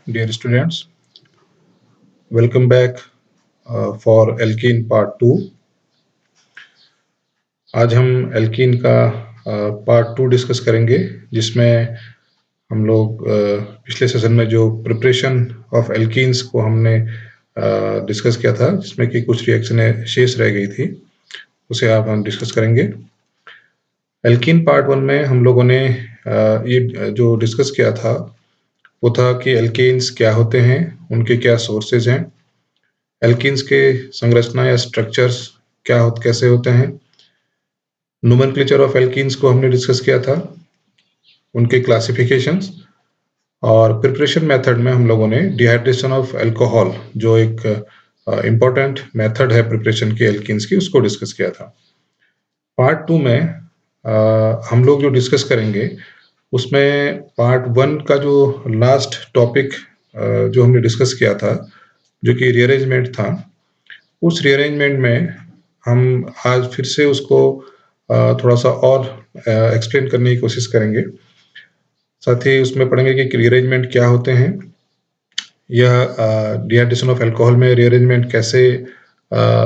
dear students. Welcome back for Alkene Part 2. आज हम alkene का पार्ट 2 डिस्कस करेंगे, जिसमें हम लोग पिछले सेशन में जो प्रिपरेशन ऑफ एल्कीन्स को हमने डिस्कस किया था, जिसमें कि कुछ रिएक्शनें शेष रह गई थी, उसे आप हम डिस्कस करेंगे। एल्कीन पार्ट 1 में हम लोगों ने ये जो डिस्कस किया था वो था कि एल्केन्स क्या होते हैं, उनके क्या सोर्सेज हैं, एल्कीन्स के संरचना या स्ट्रक्चर्स कैसे होते हैं, नोमेनक्लेचर ऑफ एल्कीन्स को हमने डिस्कस किया था, उनके क्लासिफिकेशंस, और प्रिपरेशन मेथड में हम लोगों ने डिहाइड्रेशन ऑफ अल्कोहल, जो एक इम्पोर्टेंट मेथड है प्रिपरेशन की एल्कीन्स की, उसको डिस्कस किया था। पार्ट 2 में हम लोग जो डिस्कस करेंगे उसमें पार्ट 1 का जो लास्ट टॉपिक जो हमने डिस्कस किया था, जो कि रीअरेंजमेंट था, उस रीअरेंजमेंट में हम आज फिर से उसको थोड़ा सा और एक्सप्लेन करने की कोशिश करेंगे। साथ ही उसमें पढ़ेंगे कि रीअरेंजमेंट क्या होते हैं, या डिहाइड्रेशन ऑफ अल्कोहल में रीअरेंजमेंट कैसे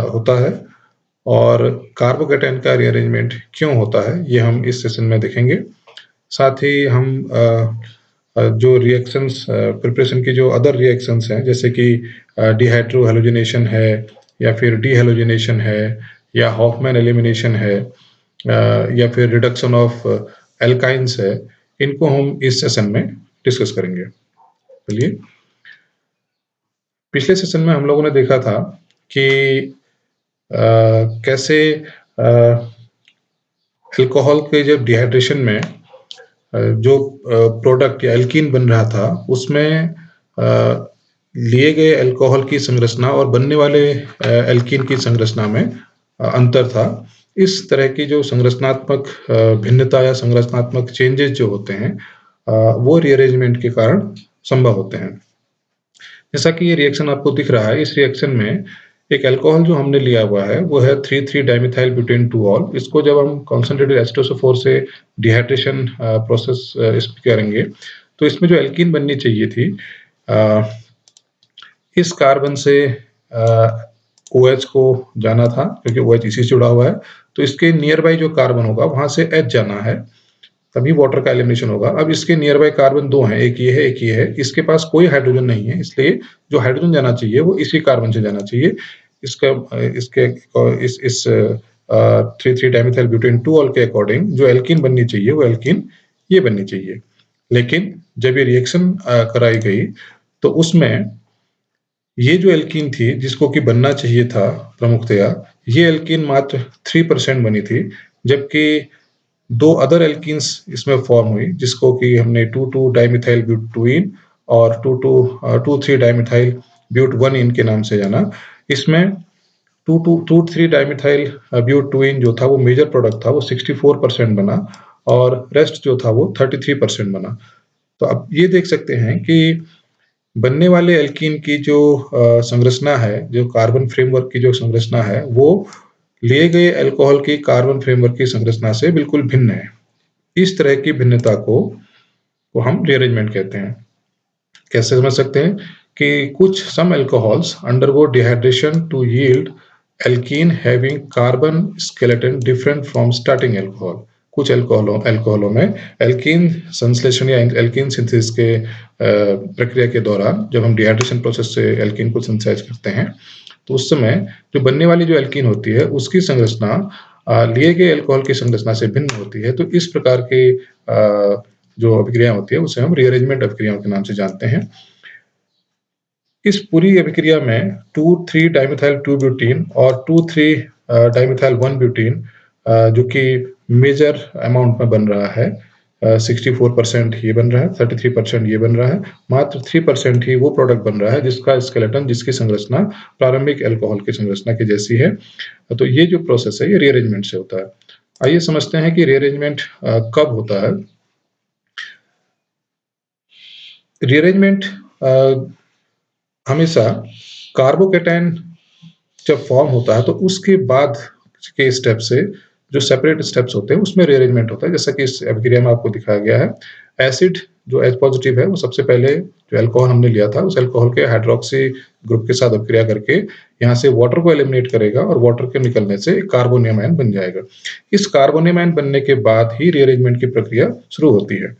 होता है, और कार्बोकेटायन का रीअरेंजमेंट क्यों होता है, ये हम इस सेशन में देखेंगे। साथ ही हम जो रिएक्शंस प्रिपरेशन की जो अदर रिएक्शंस हैं, जैसे कि डिहाइड्रो हैलोजिनेशन है, या फिर डीहैलोजिनेशन है, या हॉफमैन एलिमिनेशन है, या फिर रिडक्शन ऑफ एल्काइंस है, इनको हम इस सेशन में डिस्कस करेंगे। चलिए, पिछले सेशन में हम लोगों ने देखा था कि कैसे अल्कोहल के जब डिहाइड्रेशन में जो प्रोडक्ट या एल्कीन बन रहा था, उसमें लिए गए अल्कोहल की संरचना और बनने वाले एल्कीन की संरचना में अंतर था। इस तरह की जो संरचनात्मक भिन्नता या संरचनात्मक चेंजेस जो होते हैं, वो रीअरेंजमेंट के कारण संभव होते हैं। जैसा कि ये रिएक्शन आपको दिख रहा है, इस रिएक्शन में एक अल्कोहल जो हमने लिया हुआ है वो है 3,3-डाइमिथाइल ब्यूटेन 2-ऑल। इसको जब हम कॉन्सेंट्रेटेड H2SO4 से डिहाइड्रेशन प्रोसेस इसमें करेंगे, तो इसमें जो एल्कीन बननी चाहिए थी, इस कार्बन से OH को जाना था, क्योंकि OH इसी से जुड़ा हुआ है, तो इसके नियर बाई जो कार्बन होगा वहां से H जाना है, तभी वाटर का एलिमिनेशन होगा। अब इसके नियर बाई कार्बन 2 हैं, एक ये है, एक ये है, इसके पास कोई हाइड्रोजन नहीं है, इसलिए जो हाइड्रोजन जाना चाहिए वो इसी कार्बन से जाना चाहिए। इसके इस 3,3-डाइमिथाइल ब्यूटेन 2-ऑल के अकॉर्डिंग जो एल्कीन बननी चाहिए वो एल्कीन ये बननी चाहिए। लेकिन जब ये रिएक्शन कराई गई, तो उसमें ये जो एल्कीन थी जिसको कि बनना चाहिए था प्रमुखतया, ये एल्कीन मात्र 3% बनी थी, जबकि 2 अदर एल्कीन्स इसमें फॉर्म हुई, जिसको कि हमने 2,2-डाइमिथाइल ब्यूटूइन और 2,3-डाइमिथाइल ब्यूट-1-इन के नाम से जाना। इसमें 2,3-डाइमिथाइल ब्यूटूइन जो था वो मेजर प्रोडक्ट था, वो 64% बना, और रेस्ट जो था वो 33% बना। तो अब ये देख सकते हैं कि बनने वाले एल्कीन की जो संरचना है, जो कार्बन फ्रेमवर्क की जो संरचना है, वो लिए गए अल्कोहल की कार्बन फ्रेमवर्क की संरचना से बिल्कुल भिन्न है। इस तरह की भिन्नता को हम रीअरेंजमेंट कहते हैं। कैसे समझ सकते हैं कि कुछ some alcohols undergo dehydration to yield alkene having carbon skeleton different from starting alcohol. कुछ अल्कोहलों में एल्कीन संश्लेषण या एल्कीन सिंथेसिस के प्रक्रिया के दौरान, जब हम डिहाइड्रेशन प्रोसेस से एल्कीन को सिंथेसाइज करते हैं, तो उस समय जो बनने वाली जो एल्कीन होती है उसकी संरचना लिए गए अल्कोहल की संरचना से भिन्न होती है। तो इस प्रकार के जो अभिक्रिया होती है उसे हम रीअरेंजमेंट अभिक्रियाओं के नाम से जानते हैं। इस पूरी अभिक्रिया में 2,3-डाइमिथाइल 2-ब्यूटीन और 2,3-डाइमिथाइल 1-ब्यूटीन जो कि मेजर अमाउंट में बन रहा है, 64% ये बन रहा है, 33% ये बन रहा है, मात्र 3% ही वो प्रोडक्ट बन रहा है जिसका स्केलेटन, जिसकी संरचना प्रारंभिक अल्कोहल की संरचना की जैसी है। तो ये जो प्रोसेस है ये रीअरेंजमेंट से होता है। आइए समझते हैं कि रीअरेंजमेंट कब होता है। रीअरेंजमेंट हमेशा कार्बोकेटायन जब फॉर्म होता है तो उसके बाद के स्टेप से जो सेपरेट स्टेप्स होते हैं उसमें रीअरेंजमेंट होता है, जैसा कि इस अभिक्रिया में आपको दिखाया गया है। एसिड जो H पॉजिटिव है वो सबसे पहले जो अल्कोहल हमने लिया था उस अल्कोहल के हाइड्रोक्सी ग्रुप के साथ अपक्रिया करके यहाँ से वाटर को एलिमिनेट करेगा और वाटर के निकलने से कार्बोनियम आयन बन जाएगा। इस कार्बोनियम आयन बनने के बाद ही रीअरेंजमेंट की प्रक्रिया शुरू होती है।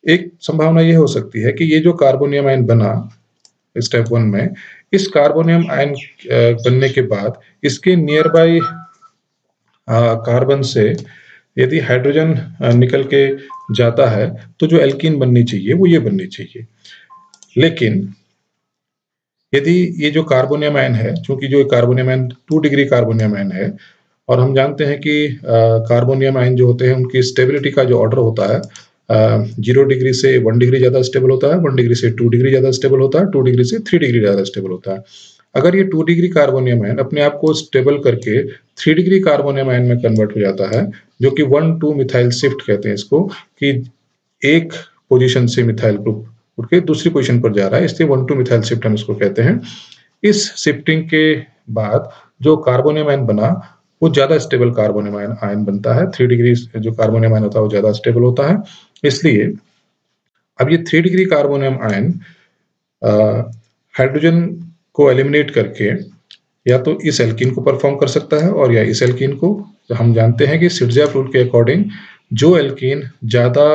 एक संभावना ये हो सकती है कि ये जो कार्बोनियम आयन बना स्टेप 1 में, इस कार्बोनियम आयन बनने के बाद इसके नियर बाय कार्बन से यदि हाइड्रोजन निकल के जाता है तो जो एल्कीन बननी चाहिए वो ये बननी चाहिए। लेकिन यदि ये जो कार्बोनियम आयन है, चूंकि जो carbonium ion 2 degree carbonium ion है और हम जानते हैं कि कार्बोनियम आयन जो होते हैं उनकी स्टेबिलिटी का जो ऑर्डर होता है 0 डिग्री से 1 डिग्री ज़्यादा स्टेबल होता है, 1 डिग्री से 2 डिग्री ज़्यादा स्टेबल होता है, 2 डिग्री से 3 डिग्री ज़्यादा स्टेबल होता है। अगर ये 2 डिग्री कार्बोनियम आयन अपने आप को स्टेबल करके 3 डिग्री कार्बोनियम आयन में कन्वर्ट हो जाता है, जो कि 1,2 मिथाइल शिफ्ट कहते हैं इसको, कि एक पोजीशन से मिथाइल ग्रुप उठ के दूसरी पोजीशन पर जा रहा है, इसलिए 1,2 मिथाइल शिफ्ट हम इसको कहते हैं। इस शिफ्टिंग के बाद जो कार्बोनियम आयन बना वो ज़्यादा स्टेबल कार्बोनियम आयन बनता है। 3 डिग्री जो कार्बोनियम आयन होता है वो ज़्यादा स्टेबल होता है। इसलिए अब ये 3 डिग्री कार्बोनियम आयन हाइड्रोजन को एलिमिनेट करके या तो इस एल्कीन को परफॉर्म कर सकता है और या इस एल्कीन को। तो हम जानते हैं कि सिरजेफ रूल के अकॉर्डिंग जो एल्कीन ज़्यादा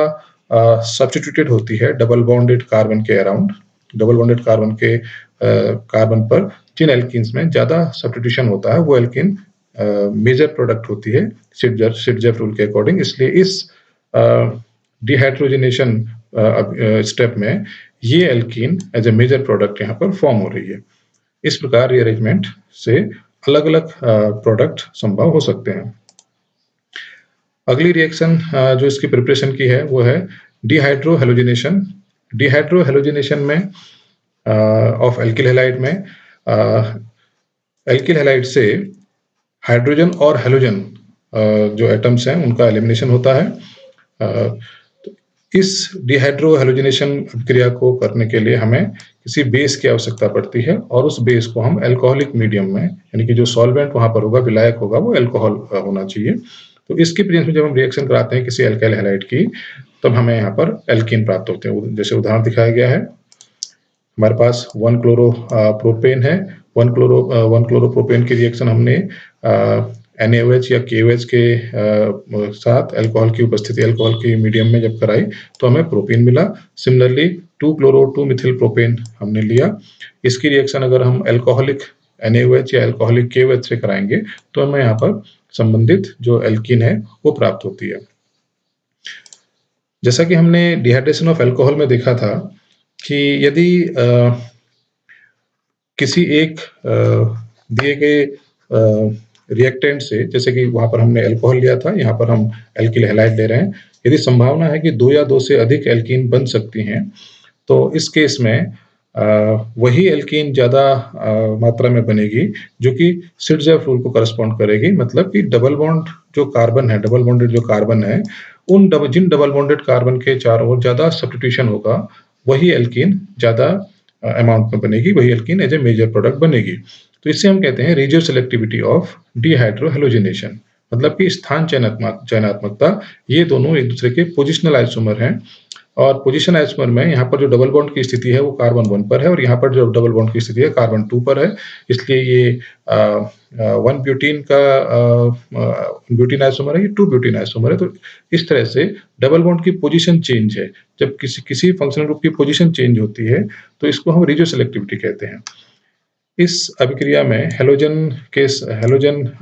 सब्स्टिट्यूटेड होती है डबल बॉन्डेड कार्बन के अराउंड, डबल बॉन्डेड कार्बन के कार्बन पर जिन एल्कीन्स में ज़्यादा सब्स्टिट्यूशन होता है वो एल्कीन मेजर प्रोडक्ट होती है सिरजेफ रूल के अकॉर्डिंग। इसलिए इस डिहाइड्रोजनेशन स्टेप में ये alkene as a major product यहाँ पर फॉर्म हो रही है। इस प्रकार रीअरेंजमेंट से अलग-अलग प्रोडक्ट संभव हो सकते हैं। अगली रिएक्शन जो इसकी प्रिपरेशन की है वो है डिहाइड्रो हेलोजिनेशन। डिहाइड्रो हेलोजिनेशन में ऑफ एल्किल हैलाइड में एल्किल हैलाइड से हाइड्रोजन और हेलोजन जो एटम्स हैं उनका एलिमिनेशन होता है। इस डिहाइड्रो हेलोजिनेशन क्रिया को करने के लिए हमें किसी बेस की आवश्यकता पड़ती है और उस बेस को हम एल्कोहलिक मीडियम में, यानी कि जो सॉल्वेंट वहां पर होगा, विलायक होगा, वो एल्कोहल होना चाहिए। तो इसके प्रेजेंस में जब हम रिएक्शन कराते हैं किसी एल्काइल हैलाइड की, तब हमें यहाँ पर एल्कीन प्राप्त होते हैं। जैसे उदाहरण दिखाया गया है, हमारे पास 1 क्लोरो प्रोपेन है। 1 क्लोरोप्रोपेन की रिएक्शन हमने NaOH या KOH के साथ अल्कोहल की उपस्थिति, अल्कोहल की मीडियम में जब कराई तो हमें प्रोपेन मिला। सिमिलरली 2 क्लोरो 2 मिथिल प्रोपेन हमने लिया। इसकी रिएक्शन अगर हम अल्कोहलिक NaOH या अल्कोहलिक KOH से कराएंगे तो हमें यहाँ पर संबंधित जो एल्कीन है वो प्राप्त होती है। जैसा कि हमने डिहाइड्रेशन ऑफ अल्कोहल में देखा था कि यदि किसी एक दिए गए रिएक्टेंट से, जैसे कि वहां पर हमने अल्कोहल लिया था, यहाँ पर हम एल्किल हैलाइड ले रहे हैं, यदि संभावना है कि 2 या 2 से अधिक एल्कीन बन सकती हैं, तो इस केस में वही एल्कीन ज़्यादा मात्रा में बनेगी जो कि सिरजेफ रूल को करस्पॉन्ड करेगी। मतलब कि डबल बॉन्ड जो कार्बन है, डबल बॉन्डेड जो कार्बन है, जिन डबल बॉन्डेड कार्बन के चारों ओर ज़्यादा सब्स्टिट्यूशन होगा वही एल्कीन ज़्यादा अमाउंट में बनेगी, वही alkene as a major product बनेगी। तो इससे हम कहते हैं regioselectivity of dehydrohalogenation, मतलब कि स्थान चयनात्मकता। ये दोनों एक दूसरे के पोजिशनल आइसोमर हैं और पोजीशन आइसोमर में यहाँ पर जो डबल बॉन्ड की स्थिति है वो कार्बन 1 पर है और यहाँ पर जो डबल बॉन्ड की स्थिति है कार्बन 2 पर है। इसलिए ये 1 ब्यूटीन का ब्यूटीन आइसोमर है, ये 2 ब्यूटीन आइसोमर है। तो इस तरह से डबल बॉन्ड की पोजीशन चेंज है। जब किसी फंक्शनल ग्रुप की पोजीशन चेंज होती है तो इसको हम रेडियो सेलेक्टिविटी कहते हैं। इस अभिक्रिया में हेलोजन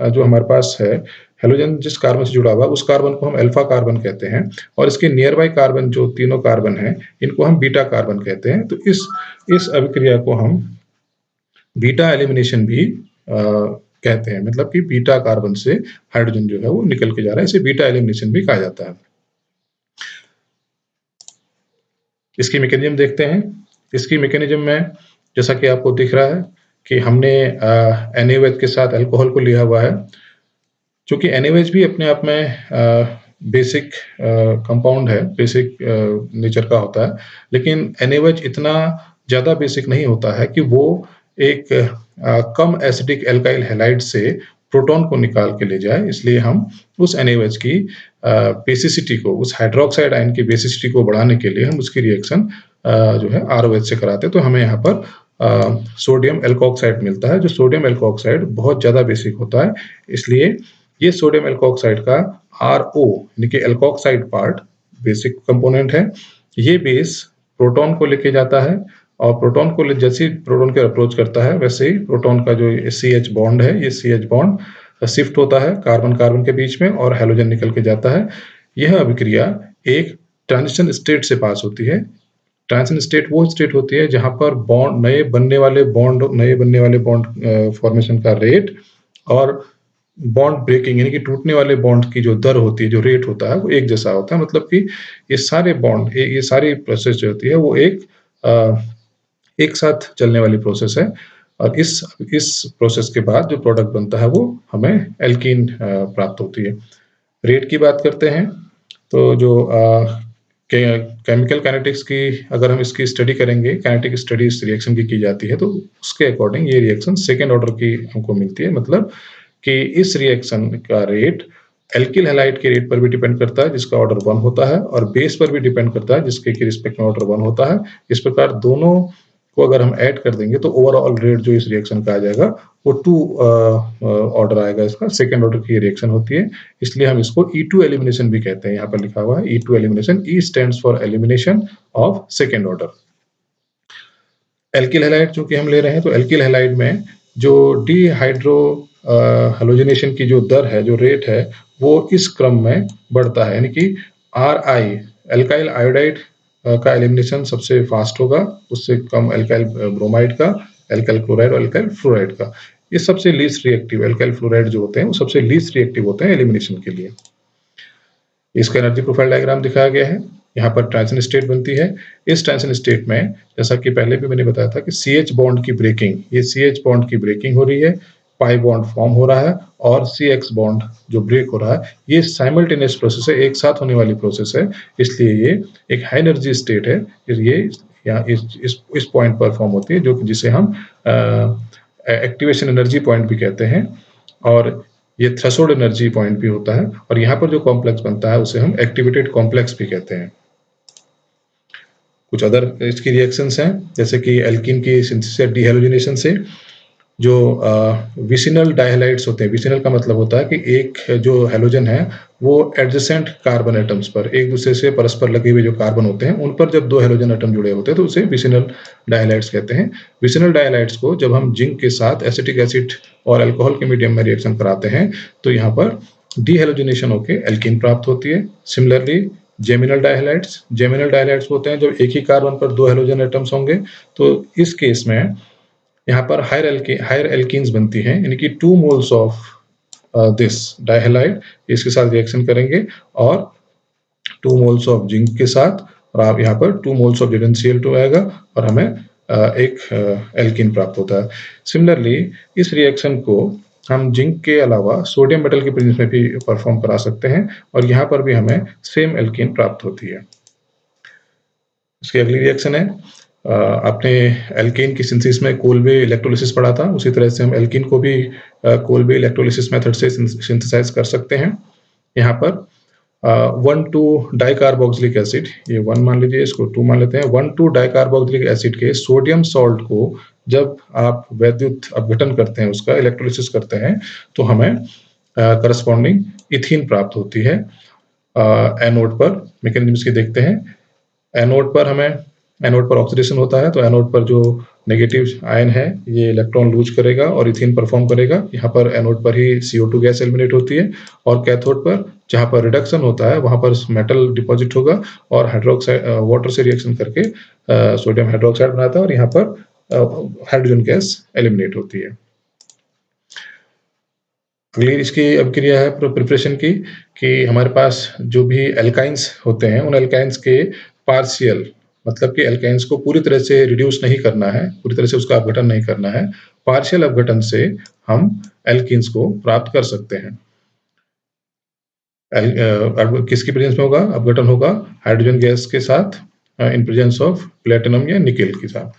जो हमारे पास है, हेलोजन जिस कार्बन से जुड़ा हुआ उस कार्बन को हम अल्फा कार्बन कहते हैं और इसके नियर बाय कार्बन जो तीनों कार्बन हैं इनको हम बीटा कार्बन कहते हैं। तो इस अभिक्रिया को हम बीटा एलिमिनेशन भी कहते हैं, मतलब कि बीटा कार्बन से हाइड्रोजन जो है वो निकल के जा रहा है, इसे बीटा एलिमिनेशन भी कहा जाता है। इसकी मैकेनिज्म देखते हैं। इसकी मैकेनिज्म में जैसा कि आपको दिख रहा है कि हमने NaOH के साथ अल्कोहल को लिया हुआ है। चूंकि NaOH भी अपने आप में बेसिक कंपाउंड है, बेसिक नेचर का होता है, लेकिन NaOH इतना ज़्यादा बेसिक नहीं होता है कि वो एक कम एसिडिक एल्काइल हैलाइड से प्रोटॉन को निकाल के ले जाए, इसलिए हम उस NaOH की बेसिसिटी को, उस हाइड्रोक्साइड आयन की बेसिसिटी को बढ़ाने के लिए हम उसकी रिएक्शन जो है ROH से कराते हैं। तो हमें यहाँ पर सोडियम एल्कोक्साइड मिलता है, जो सोडियम एल्कोक्साइड बहुत ज़्यादा बेसिक होता है, इसलिए ये सोडियम एल्कोक्साइड का RO यानी कि एल्कोक्साइड पार्ट बेसिक कंपोनेंट है। ये बेस प्रोटॉन को लेके जाता है और प्रोटॉन को जैसे ही प्रोटॉन के अप्रोच करता है, वैसे ही प्रोटॉन का जो CH बॉन्ड है, ये CH बॉन्ड शिफ्ट होता है कार्बन कार्बन के बीच में और हैलोजन निकल के जाता है। यह अभिक्रिया एक ट्रांजिशन स्टेट से पास होती है। ट्रांजिशन स्टेट वो स्टेट होती है जहां पर बॉन्ड नए बनने वाले बॉन्ड फॉर्मेशन का रेट और बॉन्ड ब्रेकिंग यानी कि टूटने वाले बॉन्ड की जो दर होती है, जो रेट होता है, वो एक जैसा होता है। मतलब कि ये सारे बॉन्ड, ये सारी प्रोसेस जो होती है वो एक साथ चलने वाली प्रोसेस है और इस प्रोसेस के बाद जो प्रोडक्ट बनता है वो हमें एल्कीन प्राप्त होती है। रेट की बात करते हैं तो जो केमिकल काइनेटिक्स की अगर हम इसकी स्टडी करेंगे, काइनेटिक स्टडी इस रिएक्शन की जाती है, तो उसके अकॉर्डिंग ये रिएक्शन सेकेंड ऑर्डर की हमको मिलती है। मतलब कि इस रिएक्शन का रेट एल्किल हैलाइड के रेट पर भी डिपेंड करता है जिसका ऑर्डर 1 होता है और बेस पर भी डिपेंड करता है जिसके के रिस्पेक्ट में ऑर्डर 1 होता है। इस प्रकार दोनों को अगर हम ऐड कर देंगे तो ओवरऑल रेट जो इस रिएक्शन का आ जाएगा वो 2 ऑर्डर आएगा, इसका सेकेंड ऑर्डर की रिएक्शन होती है, इसलिए हम इसको E2 एलिमिनेशन भी कहते हैं। यहाँ पर लिखा हुआ है E2 elimination, E stands for elimination of second order. Alkyl halide जो कि हम ले रहे हैं, तो एल्किल हैलाइड में जो डिहाइड्रो हैलोजनेशन की जो दर है, जो रेट है, वो इस क्रम में बढ़ता है, यानी कि RI एल्काइल आयोडाइड का एलिमिनेशन सबसे फास्ट होगा, उससे कम एल्काइल ब्रोमाइड का, एल्काइल क्लोराइड और एल्काइल फ्लोराइड का। ये सबसे लीस्ट रिएक्टिव एल्काइल फ्लोराइड जो होते हैं वो सबसे लीस्ट रिएक्टिव होते हैं एलिमिनेशन के लिए। इसका एनर्जी प्रोफाइल डायग्राम दिखाया गया है। यहाँ पर ट्रांजिशन स्टेट बनती है। इस ट्रांजिशन स्टेट में जैसा कि पहले भी मैंने बताया था कि CH बॉन्ड की ब्रेकिंग, ये CH बॉन्ड की ब्रेकिंग हो रही है, पाई बॉन्ड फॉर्म हो रहा है और CX बॉन्ड जो ब्रेक हो रहा है, ये साइमल्टेनियस प्रोसेस है, एक साथ होने वाली प्रोसेस है, इसलिए ये एक हाई एनर्जी स्टेट है। ये यहाँ इस पॉइंट पर फॉर्म होती है, जो कि जिसे हम एक्टिवेशन एनर्जी पॉइंट भी कहते हैं और ये थ्रेशोल्ड एनर्जी पॉइंट भी होता है और यहाँ पर जो कॉम्प्लेक्स बनता है उसे हम एक्टिवेटेड कॉम्प्लेक्स भी कहते हैं। कुछ अदर इसकी रिएक्शंस हैं, जैसे कि एल्कीन की सिंथेसिस डिहैलोजिनेशन से जो विसिनल डायहैलाइड्स होते हैं, विसिनल का मतलब होता है कि एक जो हैलोजन है वो एडजेसेंट कार्बन एटम्स पर, एक दूसरे से परस्पर लगे हुए जो कार्बन होते हैं उन पर जब 2 हैलोजन एटम जुड़े होते हैं तो उसे विसिनल डायहैलाइड्स कहते हैं। विसिनल डायहैलाइड्स को जब हम जिंक के साथ एसिटिक एसिड और अल्कोहल के मीडियम में रिएक्शन कराते हैं तो यहाँ पर डिहैलोजिनेशन होकर एल्कीन प्राप्त होती है। सिमिलरली जेमिनल डायहैलाइड्स होते हैं जब एक ही कार्बन पर 2 हैलोजन एटम्स होंगे, तो इस केस में यहाँ पर हायर एल्कीन्स बनती हैं, यानी कि 2 मोल्स ऑफ दिस डायहैलाइड इसके साथ रिएक्शन करेंगे और 2 मोल्स ऑफ जिंक के साथ, और आप यहाँ पर 2 मोल्स ऑफ ZnCl2 आएगा और हमें एक एल्कीन प्राप्त होता है। सिमिलरली इस रिएक्शन को हम जिंक के अलावा सोडियम मेटल के प्रेजेंस में भी परफॉर्म करा सकते हैं और यहाँ पर भी हमें सेम एल्कीन प्राप्त होती है। इसकी अगली रिएक्शन है, आपने एल्कीन की सिंथेसिस में कोल्बे इलेक्ट्रोलिसिस पढ़ा था, उसी तरह से हम एल्कीन को भी कोल्बे इलेक्ट्रोलिसिस मेथड से सिंथेसाइज कर सकते हैं। यहाँ पर 1,2 डाइकार्बोक्सिलिक एसिड, ये 1 मान लीजिए, इसको 2 मान लेते हैं। 1,2 डाइकार्बोक्सिलिक एसिड के सोडियम सॉल्ट को जब आप वैद्युत अपघटन करते हैं, उसका इलेक्ट्रोलिसिस करते हैं, तो हमें करस्पॉन्डिंग इथीन प्राप्त होती है। एनोड पर मैकेनिज्म इसकी देखते हैं। एनोड पर ऑक्सीडेशन होता है, तो एनोड पर जो नेगेटिव आयन है ये इलेक्ट्रॉन लूज करेगा और इथीन परफॉर्म करेगा। यहाँ पर एनोड पर ही CO2 गैस एलिमिनेट होती है और कैथोड पर जहाँ पर रिडक्शन होता है वहाँ पर मेटल डिपॉजिट होगा और हाइड्रोक्साइड वाटर से रिएक्शन करके सोडियम हाइड्रोक्साइड बनाता है और यहाँ पर हाइड्रोजन गैस एलिमिनेट होती है। अगली इसकी अभिक्रिया है प्रिपरेशन की, कि हमारे पास जो भी एल्काइंस होते हैं उन एल्काइंस के पार्शियल, मतलब कि एल्काइंस को पूरी तरह से रिड्यूस नहीं करना है, पूरी तरह से उसका अपघटन नहीं करना है, पार्शियल अपघटन से हम एल्कीन्स को प्राप्त कर सकते हैं। किसकी प्रेजेंस में होगा अपघटन? होगा हाइड्रोजन गैस के साथ इन प्रेजेंस ऑफ प्लेटिनम या निकेल के साथ।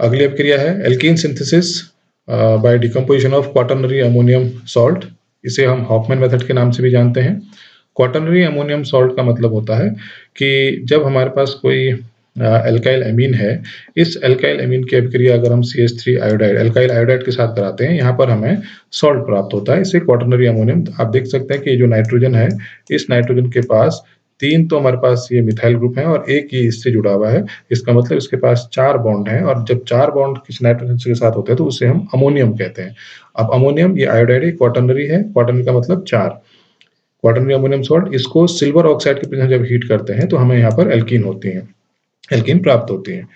अगली अभिक्रिया है alkene synthesis by decomposition of quaternary ammonium salt. इसे हम हॉफमैन मेथड के नाम से भी जानते हैं। क्वाटरनरी अमोनियम सॉल्ट का मतलब होता है कि जब हमारे पास कोई एल्काइल एमीन है, इस एल्काइल एमीन की अभिक्रिया अगर हम CH3 आयोडाइड एल्काइल आयोडाइड के साथ कराते हैं, यहाँ पर हमें सॉल्ट प्राप्त होता है। इसे क्वाटरनरी अमोनियम। आप देख सकते हैं कि ये जो नाइट्रोजन है, इस नाइट्रोजन के पास 3 तो हमारे पास ये मिथाइल ग्रुप है और एक ये इससे जुड़ा हुआ है। इसका मतलब इसके पास 4 बॉन्ड हैं और जब 4 बॉन्ड किसी नाइट्रोजन के साथ होते हैं तो उसे हम अमोनियम कहते हैं। अब अमोनियम ये आयोडाइड क्वाटरनरी है। क्वाटरनरी का मतलब 4। क्वाटरनरी अमोनियम सॉल्ट, इसको सिल्वर ऑक्साइड के प्रेजेंस जब हीट करते हैं तो हमें यहाँ पर एल्कीन होती है, एल्कीन प्राप्त होती है।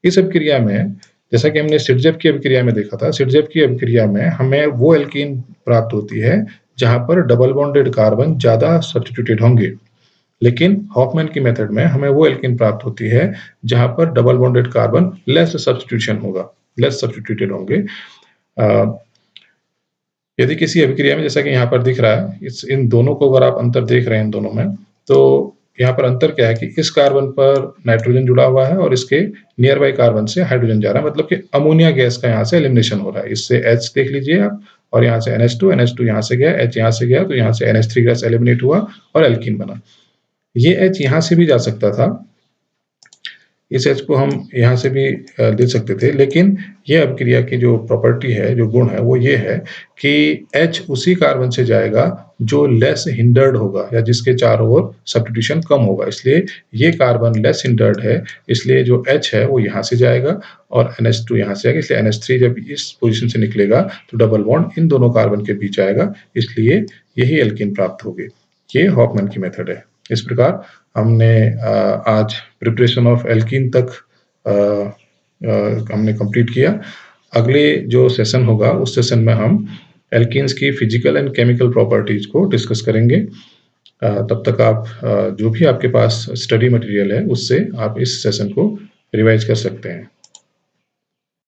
इस अभिक्रिया में, जैसा कि हमने सिटजेफ की अभिक्रिया में देखा था, सिटजेफ की अभिक्रिया में हमें वो एल्कीन प्राप्त होती है जहां पर डबल बॉन्डेड कार्बन ज्यादा सब्स्टिट्यूटेड होंगे। लेकिन हॉफमैन की मेथड में हमें वो एल्कीन प्राप्त होती है जहां पर double bonded carbon less substitution होगा, लेस सब्स्टिट्यूटेड होंगे। यदि किसी अभिक्रिया में, जैसा कि यहाँ पर दिख रहा है, इन दोनों को अगर आप अंतर देख रहे हैं इन दोनों में, तो यहाँ पर अंतर क्या है कि इस कार्बन पर नाइट्रोजन जुड़ा हुआ है और इसके नियर बाई कार्बन से हाइड्रोजन जा रहा है, मतलब कि अमोनिया गैस का यहाँ से एलिमिनेशन हो रहा है। इससे H देख लीजिए आप, और यहाँ से NH2 यहाँ से गया, H यहाँ से गया, तो यहाँ से NH3 गैस एलिमिनेट हुआ और एल्कीन बना। ये H यहाँ से भी जा सकता था, इस H को हम यहाँ से भी दे सकते थे, लेकिन ये अभिक्रिया की जो प्रॉपर्टी है, जो गुण है, वो ये है कि H उसी कार्बन से जाएगा जो लेस हिंडर्ड होगा या जिसके चारों ओर सब्स्टिट्यूशन कम होगा। इसलिए ये कार्बन लेस हिंडर्ड है, इसलिए जो H है वो यहाँ से जाएगा और NH2 यहाँ से आएगा। इसलिए NH3 जब इस पोजीशन से निकलेगा तो डबल बॉन्ड इन दोनों कार्बन के बीच आएगा, इसलिए यही एल्कीन प्राप्त होगी। ये हॉफमैन की मेथड है। इस प्रकार हमने आज प्रिपरेशन ऑफ एल्कीन तक हमने कंप्लीट किया। अगले जो सेशन होगा, उस सेशन में हम एल्कीन्स की फिजिकल एंड केमिकल प्रॉपर्टीज को डिस्कस करेंगे। तब तक आप जो भी आपके पास स्टडी मटेरियल है, उससे आप इस सेशन को रिवाइज कर सकते हैं।